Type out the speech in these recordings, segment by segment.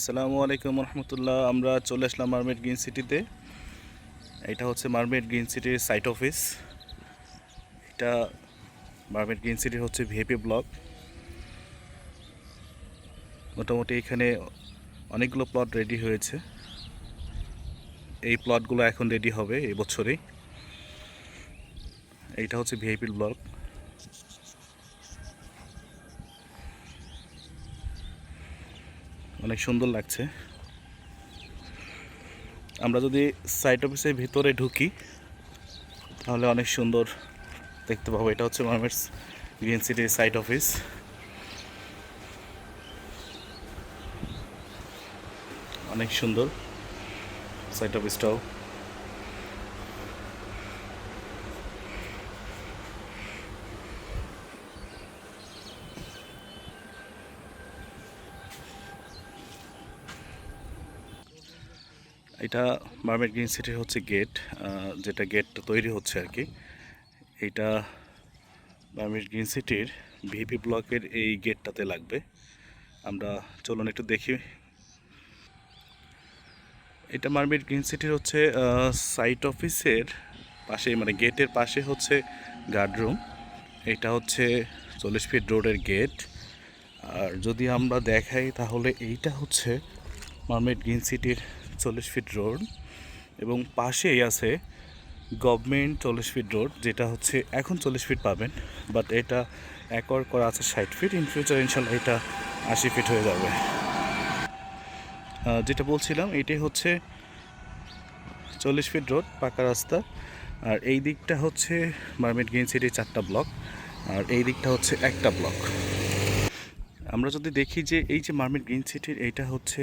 আসসালামু আলাইকুম রহমতুল্লাহ। আমরা চলে আসলাম মারমেড গ্রিন সিটিতে। এটা হচ্ছে মারমেড গ্রিন সিটির সাইট অফিস। এটা মারমেড গ্রিন সিটির হচ্ছে ভিআইপি ব্লক। মোটামুটি এখানে অনেকগুলো প্লট রেডি হয়েছে। এই প্লটগুলো এখন রেডি হবে এই বছরেই। এইটা হচ্ছে ভিআইপি ব্লক। অনেক সুন্দর লাগছে। আমরা যদি সাইট অফিসের ভিতরে ঢুকি তাহলে অনেক সুন্দর দেখতে পাবো। এটা হচ্ছে মারমেড গ্রিন সিটির সাইট অফিস। অনেক সুন্দর সাইট অফিসটাও। এটা মারমেড গ্রিন সিটির হচ্ছে গেট, যেটা গেটটা তৈরি হচ্ছে আর কি। এইটা মারমেড গ্রিন সিটির ভিপি ব্লকের এই গেটটাতে লাগবে। আমরা চলুন একটু দেখি। এটা মারমেড গ্রিন সিটির হচ্ছে সাইট অফিসের পাশে, মানে গেটের পাশে হচ্ছে গার্ডরুম। এটা হচ্ছে 40 ফিট রোডের গেট। আর যদি আমরা দেখাই তাহলে এইটা হচ্ছে মারমেড গ্রিন সিটির 40 ফিট রোড, এবং পাশেই আছে গভর্নমেন্ট 40 ফিট রোড, যেটা হচ্ছে এখন 40 ফিট পাবেন, বাট এটা একর করা আছে 60 ফিট। ইন ফিউচার ইনশাল্লাহ এটা 80 ফিট হয়ে যাবে। যেটা বলছিলাম এটাই হচ্ছে 40 ফিট রোড, পাকা রাস্তা। আর এই দিকটা হচ্ছে মারমেড গ্রিন সিটির 4টা ব্লক, আর এই দিকটা হচ্ছে একটা ব্লক। আমরা যদি দেখি যে এই যে মারমেড গ্রিন সিটির এইটা হচ্ছে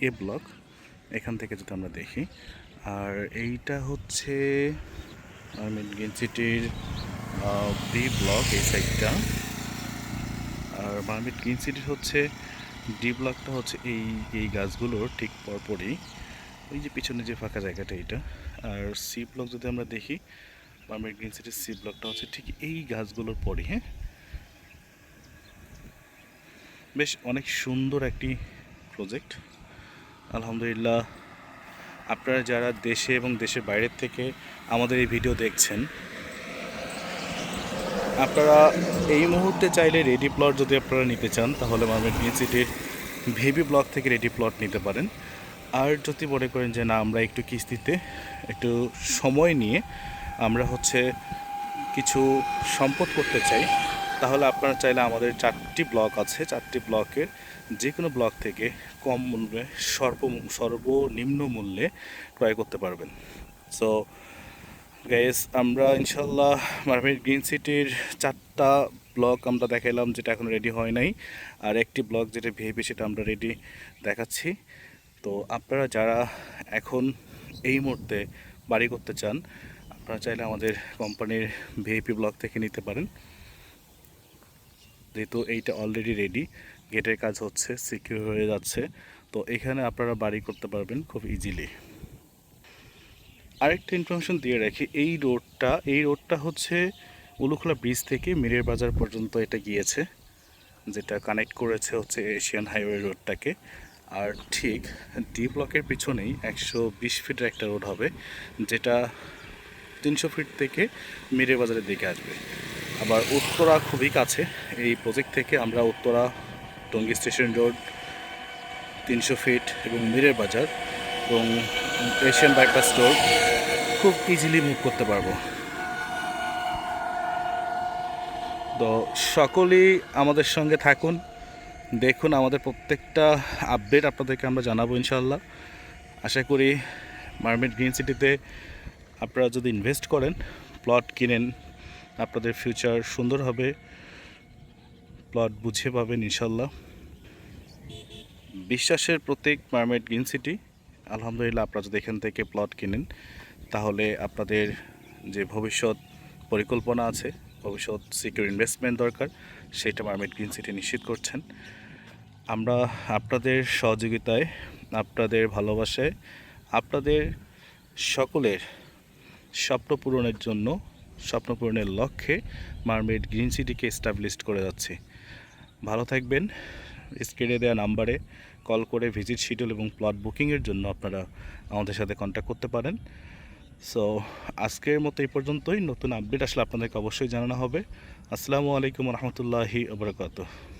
এ ব্লক, এখান থেকে যদি আমরা দেখি, আর এইটা হচ্ছে মারমেড গ্রিন সিটির বি ব্লক এই সাইডটা। আর মারমেড গ্রিন সিটির হচ্ছে ডি ব্লকটা হচ্ছে এই এই গাছগুলোর ঠিক পরপরই, ওই যে পিছনে যে ফাঁকা জায়গাটা এইটা। আর সি ব্লক যদি আমরা দেখি, মারমেড গ্রিন সিটির সি ব্লকটা হচ্ছে ঠিক এই গাছগুলোর পরই। হ্যাঁ, বেশ অনেক সুন্দর একটি প্রজেক্ট আলহামদুলিল্লাহ। আপনারা যারা দেশে এবং দেশের বাইরের থেকে আমাদের এই ভিডিও দেখছেন, আপনারা এই মুহূর্তে চাইলে রেডি প্লট যদি আপনারা নিতে চান তাহলে মারমেড গ্রিন সিটির ভিবি ব্লক থেকে রেডি প্লট নিতে পারেন। আর যদি মনে করেন যে না, আমরা একটু কিস্তিতে একটু সময় নিয়ে আমরা হচ্ছে কিছু সম্পদ করতে চাই, তাহলে আপনারা চাইলে আমাদের 4টি ব্লক আছে, 4টি ব্লকের যে কোনো ব্লক থেকে কম মূল্যে সর্বনিম্ন মূল্যে ক্রয় করতে পারবেন। সো গাইস, আমরা ইনশাল্লাহ মারমেড গ্রিন সিটির 4টা ব্লক আমরা দেখাইলাম, যেটা এখন রেডি হয় নাই। আর একটি ব্লক যেটা ভিআইপি, সেটা আমরা রেডি দেখাচ্ছি। তো আপনারা যারা এখন এই মুহূর্তে বাড়ি করতে চান, আপনারা চাইলে আমাদের কোম্পানির ভিআইপি ব্লক থেকে নিতে পারেন, যেহেতু এইটা অলরেডি রেডি, গেটের কাজ হচ্ছে, সিকিউর হয়ে যাচ্ছে। তো এখানে আপনারা বাড়ি করতে পারবেন খুব ইজিলি। আরেকটা ইনফরমেশন দিয়ে রাখি, এই রোডটা হচ্ছে উলুখলা ব্রিজ থেকে মিরের বাজার পর্যন্ত এটা গিয়েছে, যেটা কানেক্ট করেছে হচ্ছে এশিয়ান হাইওয়ে রোডটাকে। আর ঠিক ডি ব্লকের পিছনেই 120 ফিটের একটা রোড হবে, যেটা 300 ফিট থেকে মিরের বাজারের দিকে আসবে। আবার উত্তরা খুবই কাছে এই প্রজেক্ট থেকে। আমরা Uttara Tongi station road 300 feet এবং মিরের বাজার এবং এশিয়ান বাইপাস রোড খুব ইজিলি মুভ করতে পারবো। তো সকলেই আমাদের সঙ্গে থাকুন, দেখুন আমাদের প্রত্যেকটা আপডেট আপনাদেরকে আমরা জানাবো ইনশাল্লাহ। আশা করি মারমেড গ্রিন সিটিতে আপনারা যদি ইনভেস্ট করেন, প্লট কিনেন, আপনাদের ফিউচার সুন্দর হবে, প্লট বুঝে পাবেন ইনশাল্লাহ। বিশ্বাসের প্রতীক মারমেড গ্রিন সিটি। আলহামদুলিল্লাহ, আপনারা যদি এখান থেকে প্লট কিনেন তাহলে আপনাদের যে ভবিষ্যৎ পরিকল্পনা আছে, ভবিষ্যৎ সিকিউর ইনভেস্টমেন্ট দরকার, সেটা মারমেড গ্রিন সিটি নিশ্চিত করছেন। আমরা আপনাদের সহযোগিতায়, আপনাদের ভালোবাসায়, আপনাদের সকলের স্বপ্ন পূরণের জন্য, স্বপ্ন পূরণের লক্ষ্যে মারমেড গ্রিন সিটিকে এস্টাবলিশড করে যাচ্ছি। ভালো থাকবেন, স্ক্রিনে দেওয়া নাম্বারে কল করে ভিজিট শিডিউল এবং প্লট বুকিংয়ের জন্য আপনারা আমাদের সাথে কন্ট্যাক্ট করতে পারেন। সো আজকের মতো এই পর্যন্তই। নতুন আপডেট আসলে আপনাদেরকে অবশ্যই জানানো হবে। আসসালামু আলাইকুম রহমতুল্লাহি ওবরাকাতুহু।